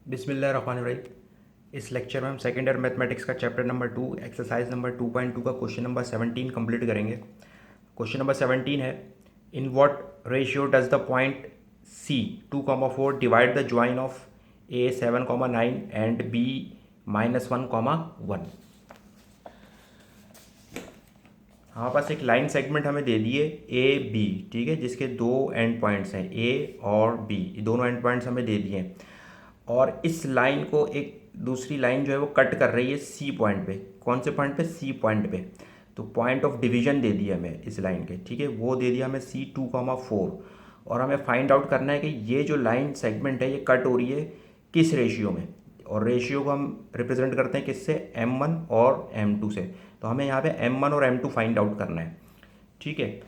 बिस्मिल्लाहिर्रहमानिर्रहीम। इस लेक्चर में हम सेकेंड ईयर मैथमेटिक्स का चैप्टर नंबर 2 एक्सरसाइज नंबर 2.2 का क्वेश्चन नंबर 17 कंप्लीट करेंगे। क्वेश्चन नंबर 17 है, in what ratio does the point C 2,4 divide the join of A 7,9 and B -1,1। हमारे पास एक लाइन सेगमेंट हमें दे दिए ए बी, ठीक है, जिसके दो एंड पॉइंट्स हैं ए और बी, दोनों एंड पॉइंट्स हमें दे दिए हैं। और इस लाइन को एक दूसरी लाइन जो है वो कट कर रही है सी पॉइंट पे। कौन से पॉइंट पे? सी पॉइंट पे। तो पॉइंट ऑफ डिवीजन दे दिया हमें इस लाइन के, ठीक है, वो दे दिया हमें सी 2,4। और हमें फाइंड आउट करना है कि ये जो लाइन सेगमेंट है ये कट हो रही है किस रेशियो में। और रेशियो को हम रिप्रेजेंट करते हैं किससे? M1 और M2 से। तो हमें यहाँ पे M1 और M2 फाइंड आउट करना है, ठीक है।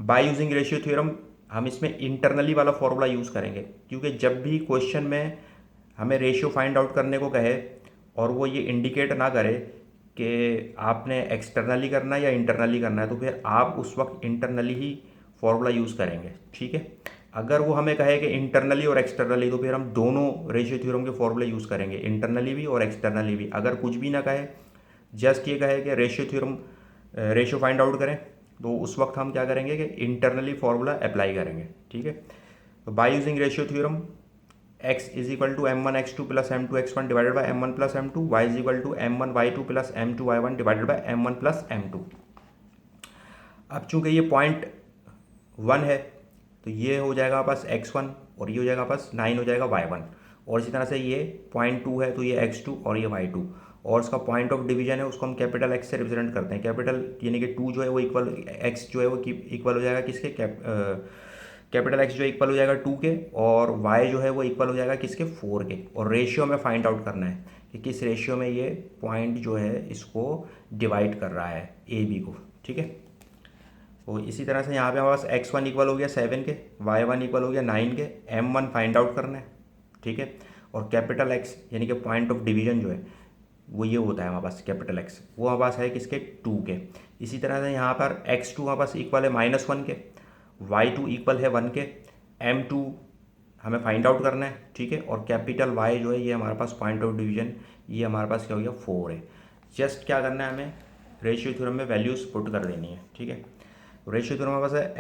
बाय यूजिंग रेशियो थ्योरम हम इसमें इंटरनली वाला फॉर्मूला यूज़ करेंगे, क्योंकि जब भी क्वेश्चन में हमें रेशियो फाइंड आउट करने को कहे और वो ये इंडिकेट ना करे कि आपने एक्सटर्नली करना है या इंटरनली करना है, तो फिर आप उस वक्त इंटरनली ही फॉर्मूला यूज़ करेंगे, ठीक है। अगर वो हमें कहे कि इंटरनली और एक्सटर्नली, तो फिर हम दोनों रेशियो थ्योरम के फॉर्मूले यूज़ करेंगे, इंटरनली भी और एक्सटर्नली भी। अगर कुछ भी ना कहे, जस्ट ये कहे कि ratio theorem ratio find out करें, तो उस वक्त हम क्या करेंगे कि इंटरनली फॉर्मूला अप्लाई करेंगे, ठीक है। तो by using ratio theorem x is equal to M1 x2 plus M2 x1 divided by M1 plus M2, y is equal to M1 y2 plus M2 y1 divided by M1 plus M2। अब चूंकि ये point 1 है, तो ये हो जाएगा पास x1 और ये हो जाएगा पास 9 हो जाएगा y1। और इसी तरह से ये पॉइंट 2 है, तो ये x2 और ये y2। और उसका पॉइंट ऑफ डिवीजन है, उसको हम कैपिटल एक्स से रिप्रेजेंट करते हैं। कैपिटल यानी कि 2 जो है वो इक्वल, एक्स जो है वो इक्वल हो जाएगा किसके? कैपिटल एक्स जो इक्वल हो जाएगा 2 के, और वाई जो है वो इक्वल हो जाएगा किसके? 4 के। और रेशियो में फाइंड आउट करना है कि किस रेशियो में ये पॉइंट जो है इसको डिवाइड कर रहा है ए बी को, ठीक है। तो इसी तरह से यहाँ पे हमारे पास x1 इक्वल हो गया 7 के, y1 इक्वल हो गया 9 के, m1 फाइंड आउट करना है, ठीक है। और कैपिटल x यानी कि पॉइंट ऑफ डिवीजन जो है वो ये होता है हमारे पास, कैपिटल x वो हमारे पास है किसके? 2 के। इसी तरह से यहाँ पर x2 हमारे पास इक्वल है -1 के, y2 इक्वल है 1 के, m2 हमें फाइंड आउट करना है, ठीक है। और कैपिटल y जो है ये हमारे पास पॉइंट ऑफ डिवीजन, ये हमारे पास क्या हो गया? 4 है। जस्ट क्या करना है हमें? रेशियो थ्योरम में वैल्यूज पुट कर देनी है, ठीक है। रेशियो थ्योरम हमारे पास है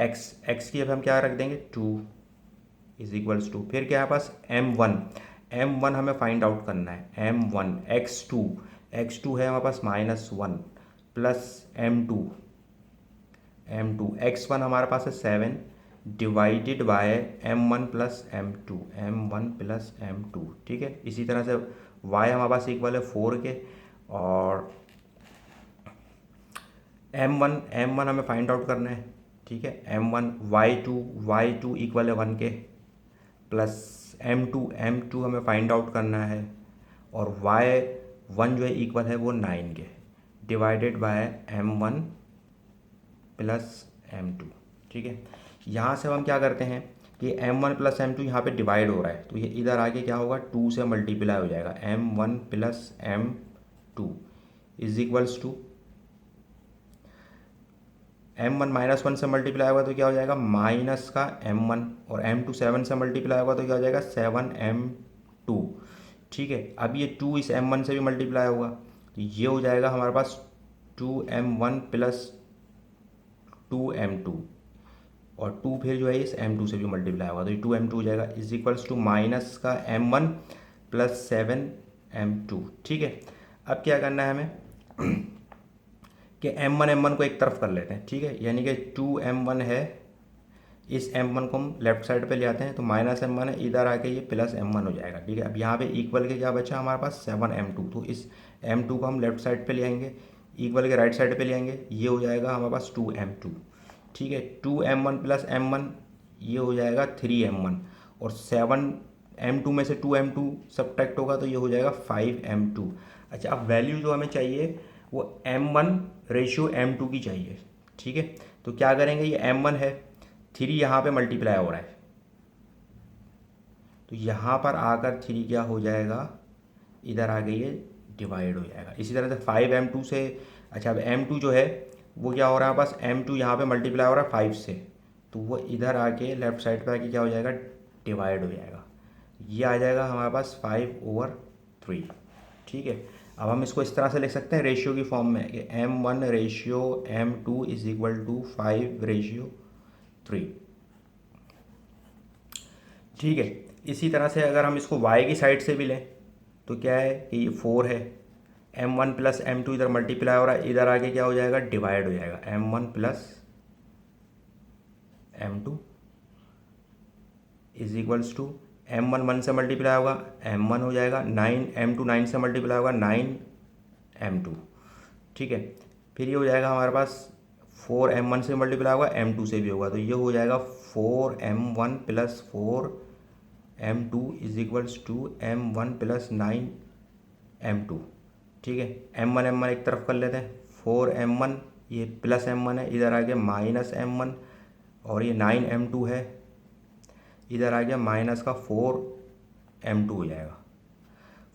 एक्स की, अब हम क्या रख देंगे? 2 इज इक्वल्स टू, फिर क्या है पास? M1 हमें फाइंड आउट करना है। M1 x2 है हमारे पास -1 प्लस M2 x1 हमारे पास है 7 divided by M1 plus M2, ठीक है। इसी तरह से y हमारे पास इक्वल है 4 के, और M1 हमें फाइंड आउट करना है, ठीक है। M1 y2 इक्वल है 1 के, प्लस M2 हमें फाइंड आउट करना है, और y1 जो है इक्वल है वो 9 के, divided by M1 plus M2, ठीक है। यहाँ से हम क्या करते हैं कि M1 प्लस M2 यहाँ पे डिवाइड हो रहा है, तो ये इधर आके क्या होगा? 2 से मल्टीप्लाई हो जाएगा। M1 plus M2 is equals to M1 -1 से मल्टीप्लाई होगा तो क्या हो जाएगा? माइनस का M1, और M2 7 से मल्टीप्लाई होगा तो क्या हो जाएगा? 7M2, ठीक है। अब ये 2 इस M1 से भी मल्टीप्लाई होगा, तो ये हो जाएगा हमारे पास 2M1 प्लस 2M2, और 2 फिर जो है इस M2 से भी मल्टीप्लाई होगा, तो ये 2M2 हो जाएगा इज इक्वल्स टू माइनस का M1 प्लस 7M2, ठीक है। अब क्या करना है हमें कि M1 को एक तरफ कर लेते हैं, ठीक है। यानी कि 2M1 है, इस M1 को हम लेफ्ट साइड पे ले आते हैं, तो -M1 है, इधर आके ये +M1 हो जाएगा, ठीक है। अब यहाँ पे इक्वल के क्या बचा हमारे पास? 7M2, तो इस M2 को हम लेफ्ट साइड पे ले आएंगे, इक्वल के राइट साइड पे ले आएंगे, ये हो जाएगा हमारे पास 2M2, ठीक है। 2M1 प्लस M1 ये हो जाएगा 3M1, और 7M2 में से 2M2 सब्ट्रैक्ट होगा तो ये हो जाएगा 5M2। अच्छा, अब वैल्यू जो हमें चाहिए वो M1 रेशियो M2 की चाहिए, ठीक है। तो क्या करेंगे? ये M1 है, 3 यहाँ पे मल्टीप्लाई हो रहा है, तो यहाँ पर आकर 3 क्या हो जाएगा? इधर आके ये डिवाइड हो जाएगा। इसी तरह से 5M2 से, अच्छा अब M2 जो है वो क्या हो रहा है? बस M2 यहाँ पे मल्टीप्लाई हो रहा है 5 से, तो वो इधर आके लेफ्ट साइड पे आके क्या हो जाएगा? डिवाइड हो जाएगा। ये आ जाएगा हमारे पास 5/3। ठीक है, अब हम इसको इस तरह से लिख सकते हैं रेशियो की फॉर्म में कि m1 ratio m2 is equal to 5/3। ठीक है, इसी तरह से अगर हम इसको y की साइड से भी लें तो क्या है कि ये 4 है, m1 प्लस m2 इधर मल्टीप्लाई हो रहा है, इधर आके क्या हो जाएगा, डिवाइड हो जाएगा, m1 plus m2 is equals to m1 1 से मल्टीप्लाई होगा m1 हो जाएगा, 9 m2 9 से मल्टीप्लाई होगा 9m2। ठीक है, फिर ये हो जाएगा हमारे पास 4m1 से मल्टीप्लाई होगा m2 से भी होगा, तो ये हो जाएगा 4m1 plus 4m2 is equals to m1 plus 9m2। ठीक है, m1 एक तरफ कर लेते हैं, 4m1 ये प्लस m1 है, इधर आ गया माइनस m1, और ये 9m2 है, इधर आ गया माइनस का 4m2 हो जाएगा।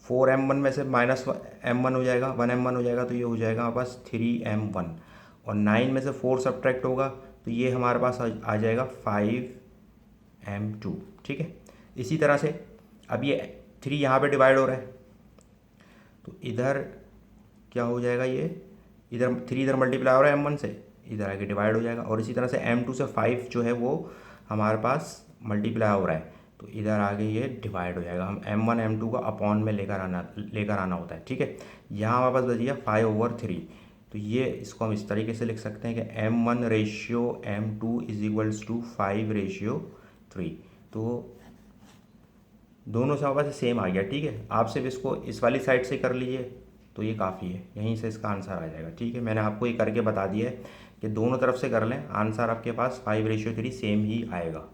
4m1 में से माइनस m1 हो जाएगा, 1m1 हो जाएगा, तो ये हो जाएगा हमारे पास 3m1, और 9 में से 4 सब्ट्रैक्ट होगा तो ये हमारे पास आ जाएगा 5m2। ठीक है, इसी तरह से अब ये 3 यहाँ पे डिवाइड हो रहा है, तो इधर क्या हो जाएगा, ये इधर 3 इधर मल्टीप्लाई हो रहा है m1 से, इधर आके डिवाइड हो जाएगा, और इसी तरह से m2 से 5 जो है वो हमारे पास मल्टीप्लाई हो रहा है, तो इधर आगे ये डिवाइड हो जाएगा। हम m1 m2 को अपॉन में लेकर आना होता है। ठीक है, यहाँ हमारे पास बच गया 5/3, तो ये इसको हम इस तरीके से लिख सकते हैं कि m1 ratio m2 is equals to 5/3। तो दोनों से हमारे पास सेम आ गया। ठीक है, आप सिर्फ इसको इस वाली साइड से कर लीजिए तो ये काफ़ी है, यहीं से इसका आंसर आ जाएगा। ठीक है, मैंने आपको ये करके बता दिया है कि दोनों तरफ से कर लें, आंसर आपके पास 5/3 सेम ही आएगा।